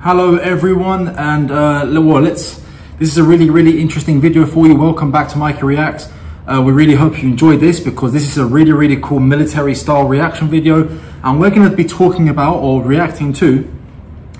Hello everyone, and this is a really interesting video for you. Welcome back to Mikey Reacts. We really hope you enjoyed this because this is a really cool military style reaction video, and we're going to be talking about or reacting to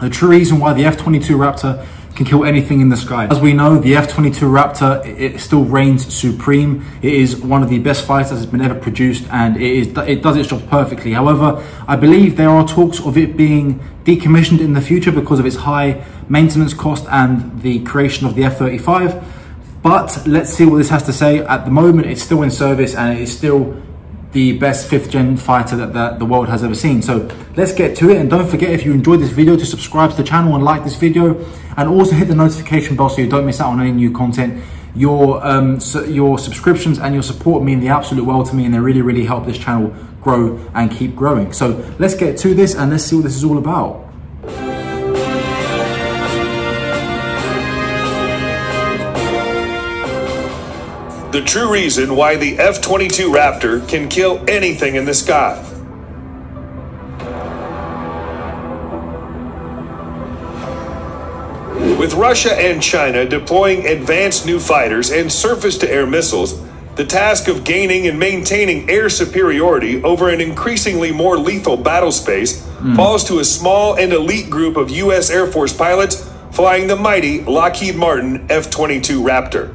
the true reason why the F-22 Raptor can kill anything in the sky. As we know, the F-22 Raptor, it still reigns supreme. It is one of the best fighters that's been ever produced, and it does its job perfectly. However, I believe there are talks of it being decommissioned in the future because of its high maintenance cost and the creation of the F-35. But let's see what this has to say. At the moment, it's still in service and it is still the best 5th gen fighter that the world has ever seen. So let's get to it, and don't forget, if you enjoyed this video, to subscribe to the channel and like this video, and also hit the notification bell so you don't miss out on any new content. Your subscriptions and your support mean the absolute world to me, and they really help this channel grow and keep growing. So let's get to this and let's see what this is all about. The true reason why the F-22 Raptor can kill anything in the sky. With Russia and China deploying advanced new fighters and surface-to-air missiles, the task of gaining and maintaining air superiority over an increasingly more lethal battle space falls to a small and elite group of U.S. Air Force pilots flying the mighty Lockheed Martin F-22 Raptor.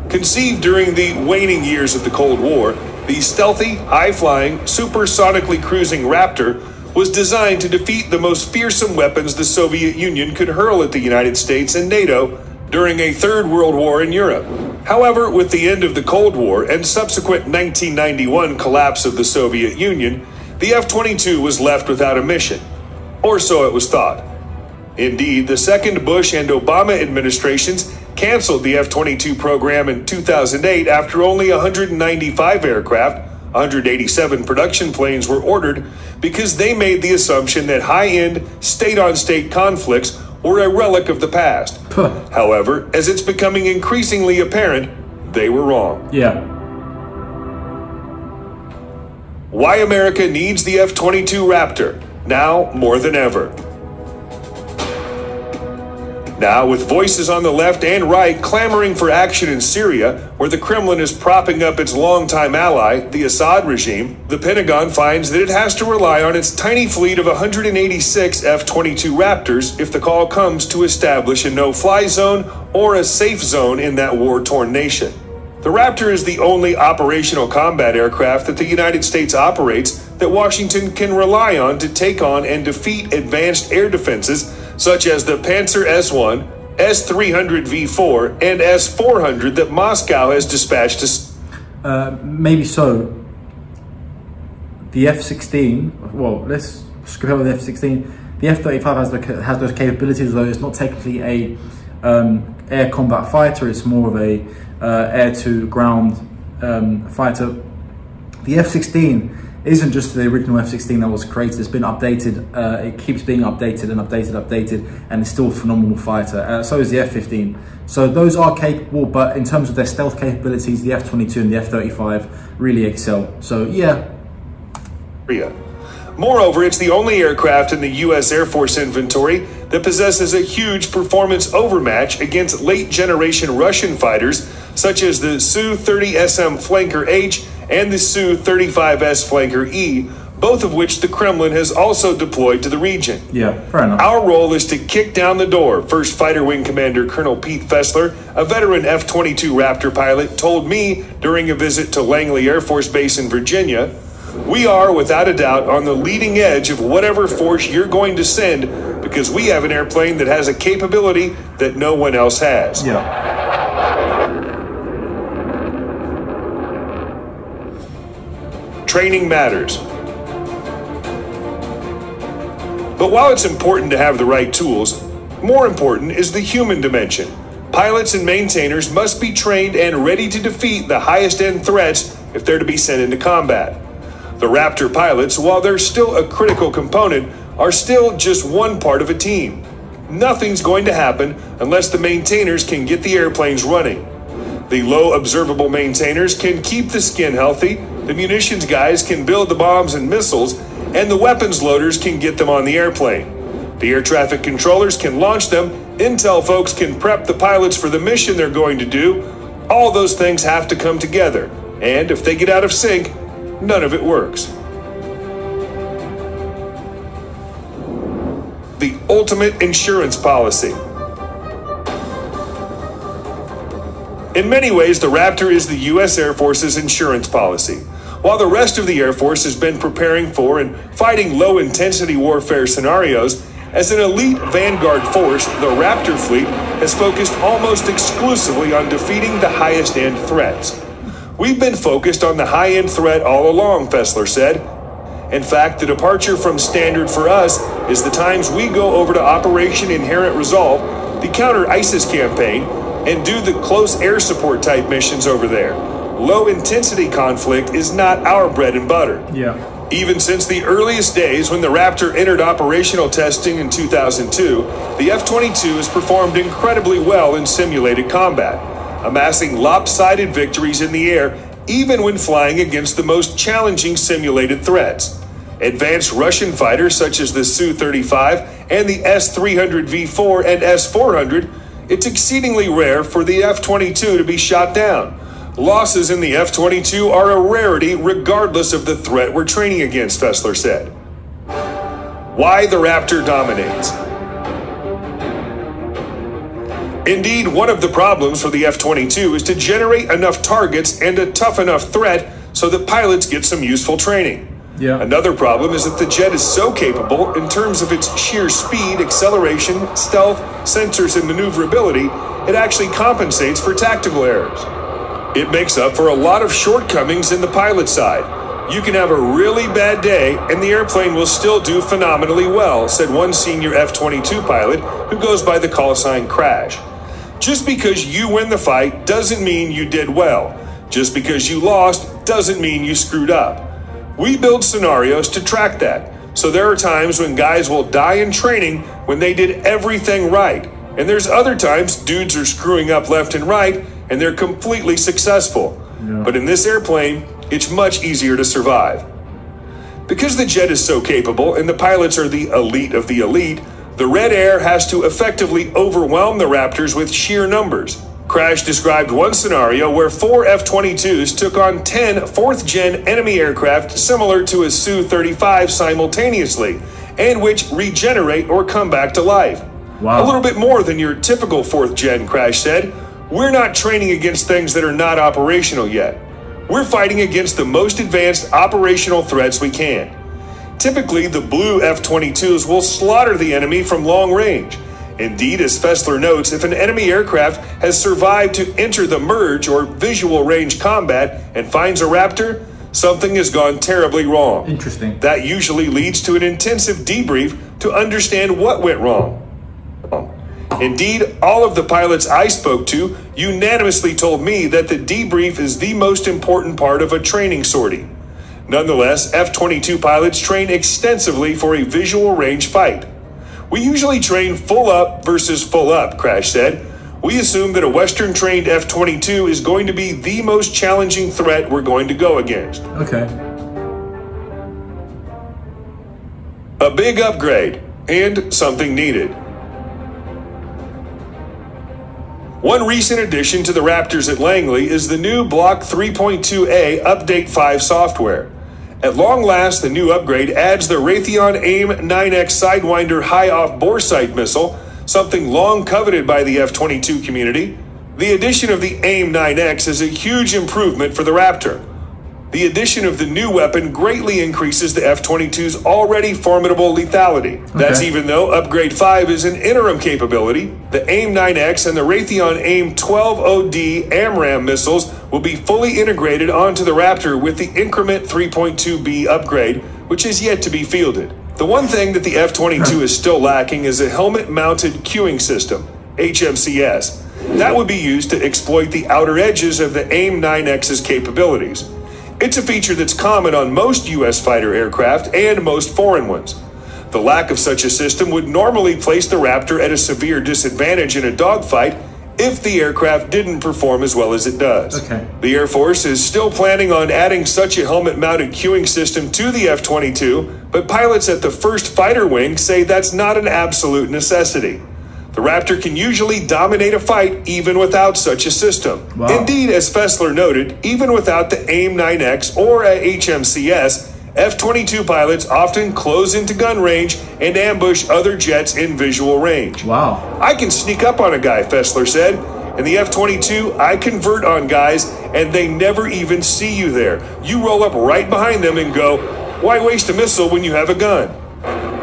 Conceived during the waning years of the Cold War, the stealthy, high-flying, supersonically cruising Raptor was designed to defeat the most fearsome weapons the Soviet Union could hurl at the United States and NATO during a Third World War in Europe. However, with the end of the Cold War and subsequent 1991 collapse of the Soviet Union, the F-22 was left without a mission, or so it was thought. Indeed, the second Bush and Obama administrations canceled the F-22 program in 2008 after only 195 aircraft, 187 production planes were ordered because they made the assumption that high-end state-on-state conflicts were a relic of the past. However, as it's becoming increasingly apparent, they were wrong. Yeah. Why America needs the F-22 Raptor, now more than ever. Now, with voices on the left and right clamoring for action in Syria, where the Kremlin is propping up its longtime ally, the Assad regime, the Pentagon finds that it has to rely on its tiny fleet of 186 F-22 Raptors if the call comes to establish a no-fly zone or a safe zone in that war-torn nation. The Raptor is the only operational combat aircraft that the United States operates that Washington can rely on to take on and defeat advanced air defenses such as the Panzer S-1, S-300V4, and S-400 that Moscow has dispatched to... Maybe so. The F-16, well, let's skip over the F-16. The F-35 has those capabilities, though it's not technically a air combat fighter. It's more of a air-to-ground fighter. The F-16 isn't just the original F-16 that was created. It's been updated. It keeps being updated and updated, and it's still a phenomenal fighter. So is the F-15. So those are capable, but in terms of their stealth capabilities, the F-22 and the F-35 really excel. So yeah. Moreover, it's the only aircraft in the U.S. Air Force inventory that possesses a huge performance overmatch against late-generation Russian fighters such as the Su-30SM Flanker H and the Su-35S Flanker E, both of which the Kremlin has also deployed to the region. Yeah, fair enough. Our role is to kick down the door, First Fighter Wing Commander Colonel Pete Fessler, a veteran F-22 Raptor pilot, told me during a visit to Langley Air Force Base in Virginia. We are, without a doubt, on the leading edge of whatever force you're going to send because we have an airplane that has a capability that no one else has. Yeah. Training matters. But while it's important to have the right tools, more important is the human dimension. Pilots and maintainers must be trained and ready to defeat the highest-end threats if they're to be sent into combat. The Raptor pilots, while they're still a critical component, are still just one part of a team. Nothing's going to happen unless the maintainers can get the airplanes running. The low observable maintainers can keep the skin healthy, the munitions guys can build the bombs and missiles, and the weapons loaders can get them on the airplane. The air traffic controllers can launch them, intel folks can prep the pilots for the mission they're going to do. All those things have to come together, and if they get out of sync, none of it works. The ultimate insurance policy. In many ways, the Raptor is the U.S. Air Force's insurance policy. While the rest of the Air Force has been preparing for and fighting low-intensity warfare scenarios, as an elite vanguard force, the Raptor fleet has focused almost exclusively on defeating the highest-end threats. We've been focused on the high-end threat all along, Fessler said. In fact, the departure from standard for us is the times we go over to Operation Inherent Resolve, the counter-ISIS campaign, and do the close air support type missions over there. Low-intensity conflict is not our bread and butter. Yeah. Even since the earliest days when the Raptor entered operational testing in 2002, the F-22 has performed incredibly well in simulated combat, amassing lopsided victories in the air even when flying against the most challenging simulated threats. Advanced Russian fighters such as the Su-35 and the S-300V4 and S-400, it's exceedingly rare for the F-22 to be shot down. Losses in the F-22 are a rarity regardless of the threat we're training against, Fessler said. Why the Raptor dominates. Indeed, one of the problems for the F-22 is to generate enough targets and a tough enough threat so that pilots get some useful training. Yeah. Another problem is that the jet is so capable in terms of its sheer speed, acceleration, stealth, sensors, and maneuverability, it actually compensates for tactical errors. It makes up for a lot of shortcomings in the pilot side. You can have a really bad day and the airplane will still do phenomenally well, said one senior F-22 pilot who goes by the call sign Crash. Just because you win the fight doesn't mean you did well. Just because you lost doesn't mean you screwed up. We build scenarios to track that. So there are times when guys will die in training when they did everything right. And there's other times dudes are screwing up left and right and they're completely successful. Yeah. But in this airplane, it's much easier to survive. Because the jet is so capable and the pilots are the elite of the elite, the Red Air has to effectively overwhelm the Raptors with sheer numbers. Crash described one scenario where 4 F-22s took on 10 fourth-gen enemy aircraft similar to a Su-35 simultaneously, and which regenerate or come back to life. Wow. A little bit more than your typical fourth-gen, Crash said. We're not training against things that are not operational yet. We're fighting against the most advanced operational threats we can. Typically, the blue F-22s will slaughter the enemy from long range. Indeed, as Fessler notes, if an enemy aircraft has survived to enter the merge or visual range combat and finds a Raptor, something has gone terribly wrong. Interesting. That usually leads to an intensive debrief to understand what went wrong. Indeed, all of the pilots I spoke to unanimously told me that the debrief is the most important part of a training sortie. Nonetheless, F-22 pilots train extensively for a visual range fight. We usually train full up versus full up, Crash said. We assume that a Western-trained F-22 is going to be the most challenging threat we're going to go against. Okay. A big upgrade, and something needed. One recent addition to the Raptors at Langley is the new Block 3.2A Update 5 software. At long last, the new upgrade adds the Raytheon AIM-9X Sidewinder high-off bore sight missile, something long coveted by the F-22 community. The addition of the AIM-9X is a huge improvement for the Raptor. The addition of the new weapon greatly increases the F-22's already formidable lethality. Okay. That's even though Upgrade 5 is an interim capability. The AIM-9X and the Raytheon AIM-12OD AMRAAM missiles will be fully integrated onto the Raptor with the Increment 3.2B upgrade, which is yet to be fielded. The one thing that the F-22 is still lacking is a helmet-mounted cueing system, HMCS. That would be used to exploit the outer edges of the AIM-9X's capabilities. It's a feature that's common on most U.S. fighter aircraft and most foreign ones. The lack of such a system would normally place the Raptor at a severe disadvantage in a dogfight if the aircraft didn't perform as well as it does. Okay. The Air Force is still planning on adding such a helmet-mounted cueing system to the F-22, but pilots at the first fighter wing say that's not an absolute necessity. The Raptor can usually dominate a fight even without such a system. Wow. Indeed, as Fessler noted, even without the AIM-9X or a HMCS, F-22 pilots often close into gun range and ambush other jets in visual range. Wow. I can sneak up on a guy, Fessler said. In the F-22, I convert on guys, and they never even see you there. You roll up right behind them and go, why waste a missile when you have a gun?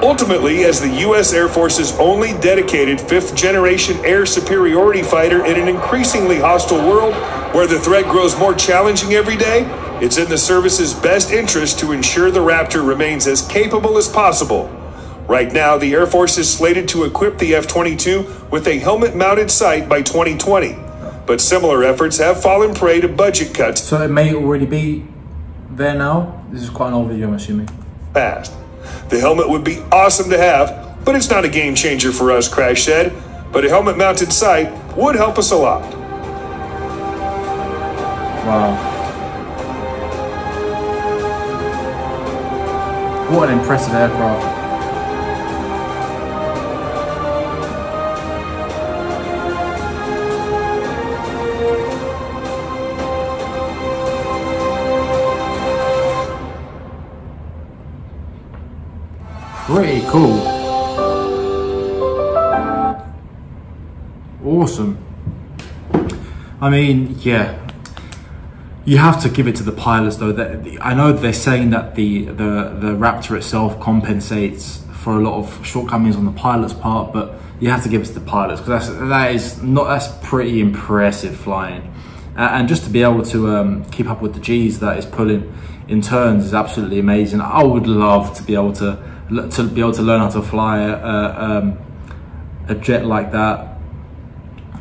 Ultimately, as the U.S. Air Force's only dedicated fifth-generation air superiority fighter in an increasingly hostile world where the threat grows more challenging every day, it's in the service's best interest to ensure the Raptor remains as capable as possible. Right now, the Air Force is slated to equip the F-22 with a helmet-mounted sight by 2020, but similar efforts have fallen prey to budget cuts. So it may already be there now? This is quite an old video, I'm assuming. Fast. The helmet would be awesome to have, but it's not a game changer for us, Crash said. But a helmet-mounted sight would help us a lot. Wow. What an impressive aircraft. Pretty cool. Awesome. I mean, yeah. You have to give it to the pilots, though. I know they're saying that the Raptor itself compensates for a lot of shortcomings on the pilot's part, but you have to give it to the pilots because that's pretty impressive flying, and just to be able to keep up with the G's that is pulling in turns is absolutely amazing. I would love to be able to learn how to fly a jet like that.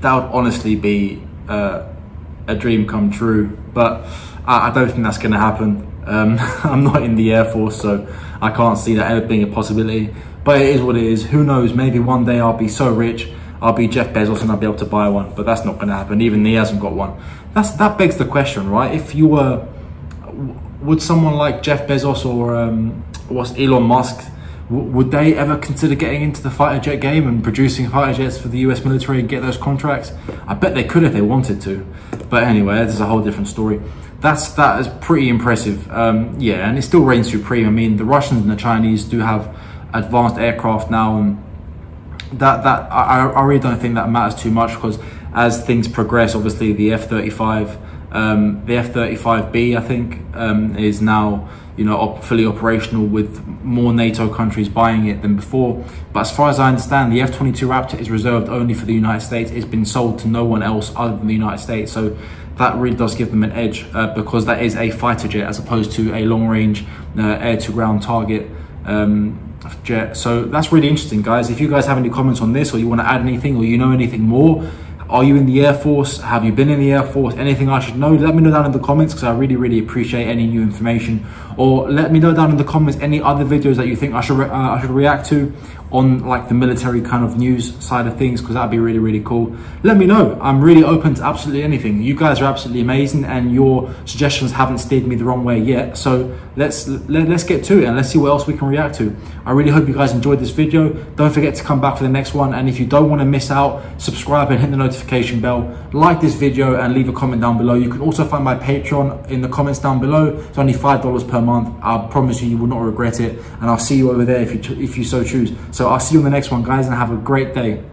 That would honestly be a dream come true, but I don't think that's going to happen. I'm not in the Air Force, so I can't see that ever being a possibility, but it is what it is. Who knows, maybe one day I'll be so rich I'll be Jeff Bezos and I'll be able to buy one, but that's not going to happen. Even he hasn't got one. That begs the question, right? If you were, would someone like Jeff Bezos or Elon Musk, would they ever consider getting into the fighter jet game and producing fighter jets for the US military and get those contracts? I bet they could if they wanted to. But anyway, this is a whole different story. That is pretty impressive. Yeah, and it still reigns supreme. I mean, the Russians and the Chinese do have advanced aircraft now, and I really don't think that matters too much, because as things progress, obviously the F-35, the F-35B, I think, is now, you know, fully operational, with more NATO countries buying it than before. But as far as I understand, the F-22 Raptor is reserved only for the United States. It's been sold to no one else other than the United States. So that really does give them an edge, because that is a fighter jet as opposed to a long-range air-to-ground target jet. So that's really interesting, guys. If you guys have any comments on this, or you want to add anything, or you know anything more, are you in the Air Force? Have you been in the Air Force? Anything I should know? Let me know down in the comments, because I really appreciate any new information. Or let me know down in the comments any other videos that you think I should react to on like the military kind of news side of things, because that'd be really cool. Let me know. I'm really open to absolutely anything. You guys are absolutely amazing, and your suggestions haven't steered me the wrong way yet. So let's get to it, and let's see what else we can react to. I really hope you guys enjoyed this video. Don't forget to come back for the next one, and if you don't want to miss out, subscribe and hit the notification bell. Like this video and leave a comment down below. You can also find my Patreon in the comments down below. It's only $5 per month. I promise you, you will not regret it, and I'll see you over there if you so choose. So I'll see you on the next one, guys, and have a great day.